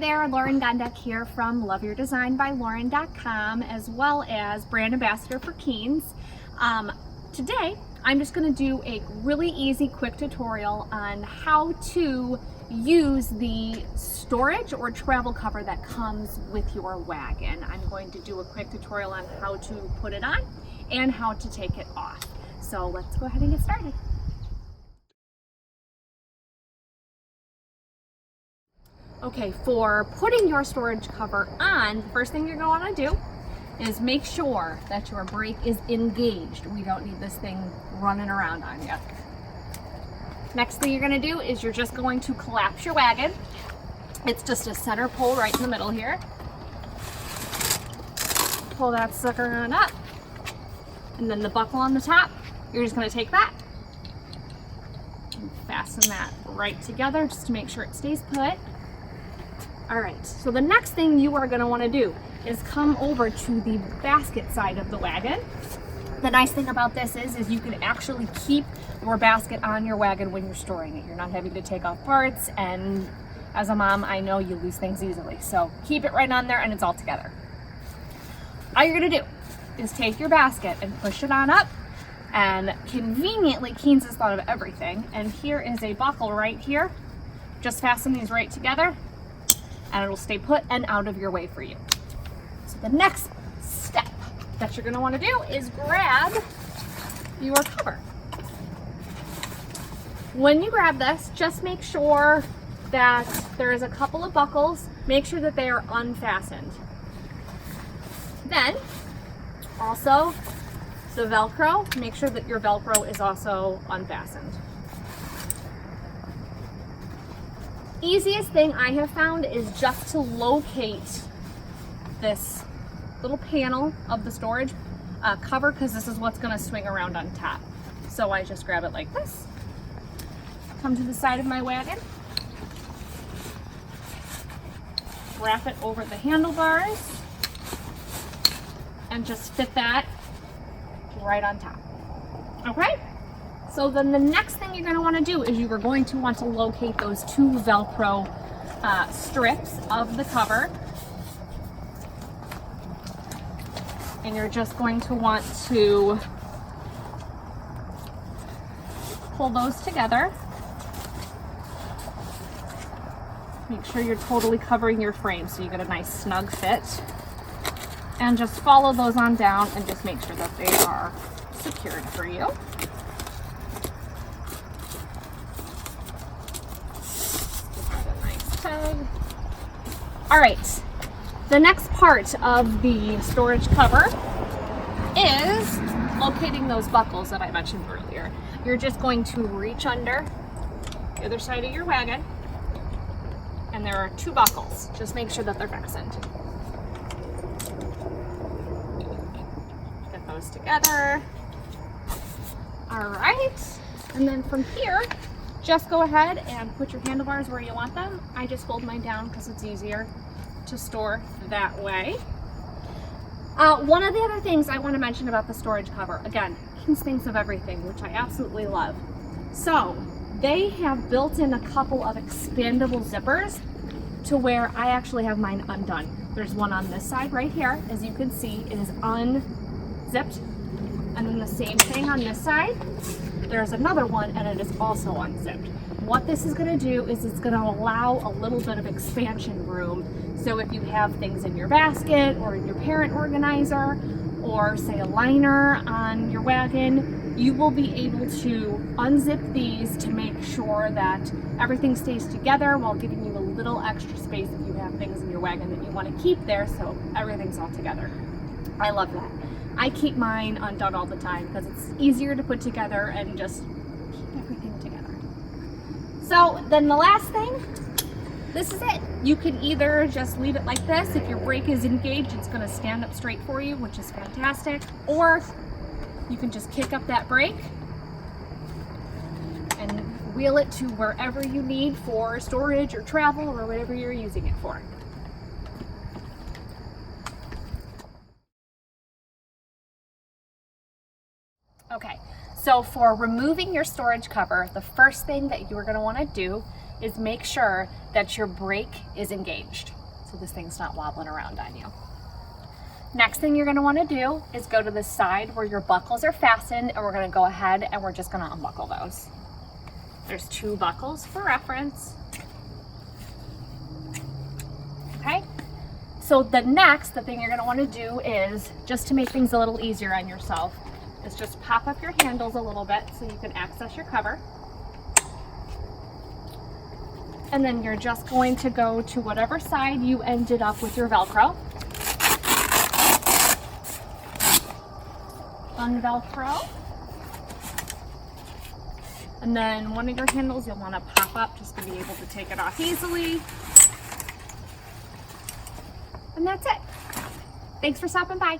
there, Lauren Gondek here from LoveYourDesignByLauren.com, as well as brand ambassador for Keenz. Today, I'm just going to do a really easy, quick tutorial on how to use the storage or travel cover that comes with your wagon. I'm going to do a quick tutorial on how to put it on and how to take it off. So let's go ahead and get started. Okay, for putting your storage cover on, the first thing you're going to want to do is make sure that your brake is engaged. We don't need this thing running around on you. Next thing you're going to do is you're just going to collapse your wagon. It's just a center pull right in the middle here. Pull that sucker on up. And then the buckle on the top, you're just going to take that and fasten that right together just to make sure it stays put. All right, so the next thing you are going to want to do is come over to the basket side of the wagon. The nice thing about this is you can actually keep your basket on your wagon when you're storing it. You're not having to take off parts, and as a mom, I know you lose things easily. So keep it right on there and it's all together. All you're going to do is take your basket and push it on up, and conveniently Keenz has thought of everything, and here is a buckle right here. Just fasten these right together and it'll stay put and out of your way for you. So the next step that you're going to want to do is grab your cover. When you grab this, just make sure that there is a couple of buckles. Make sure that they are unfastened. Then also the Velcro, make sure that your Velcro is also unfastened. Easiest thing I have found is just to locate this little panel of the storage cover, because this is what's going to swing around on top. So I just grab it like this, come to the side of my wagon, wrap it over the handlebars, and just fit that right on top. Okay? So then the next thing you're going to want to do is you are going to want to locate those two Velcro strips of the cover. And you're just going to want to pull those together. Make sure you're totally covering your frame so you get a nice snug fit. And just follow those on down and just make sure that they are secured for you. All right, the next part of the storage cover is locating those buckles that I mentioned earlier. You're just going to reach under the other side of your wagon, and there are two buckles. Just make sure that they're fastened. Get those together. All right, and then from here, just go ahead and put your handlebars where you want them. I just fold mine down because it's easier to store that way. One of the other things I want to mention about the storage cover, again, Keenz thinks of everything, which I absolutely love. So they have built in a couple of expandable zippers to where I actually have mine undone. There's one on this side right here. As you can see, it is unzipped. And then the same thing on this side. There's another one and it is also unzipped. What this is going to do is it's going to allow a little bit of expansion room. So if you have things in your basket or in your parent organizer, or say a liner on your wagon, you will be able to unzip these to make sure that everything stays together while giving you a little extra space if you have things in your wagon that you want to keep there, so everything's all together. I love that. I keep mine undone all the time because it's easier to put together and just keep everything together. So then the last thing, this is it. You can either just leave it like this. If your brake is engaged, it's going to stand up straight for you, which is fantastic. Or you can just kick up that brake and wheel it to wherever you need for storage or travel or whatever you're using it for. Okay, so for removing your storage cover, the first thing that you're going to want to do is make sure that your brake is engaged. so this thing's not wobbling around on you. Next thing you're going to want to do is go to the side where your buckles are fastened, and we're going to go ahead and we're just going to unbuckle those. There's 2 buckles for reference. Okay, so the thing you're going to want to do is, just to make things a little easier on yourself, is just pop up your handles a little bit so you can access your cover. And then you're just going to go to whatever side you ended up with your Velcro. Unvelcro. And then one of your handles you'll want to pop up just to be able to take it off easily. And that's it. Thanks for stopping by.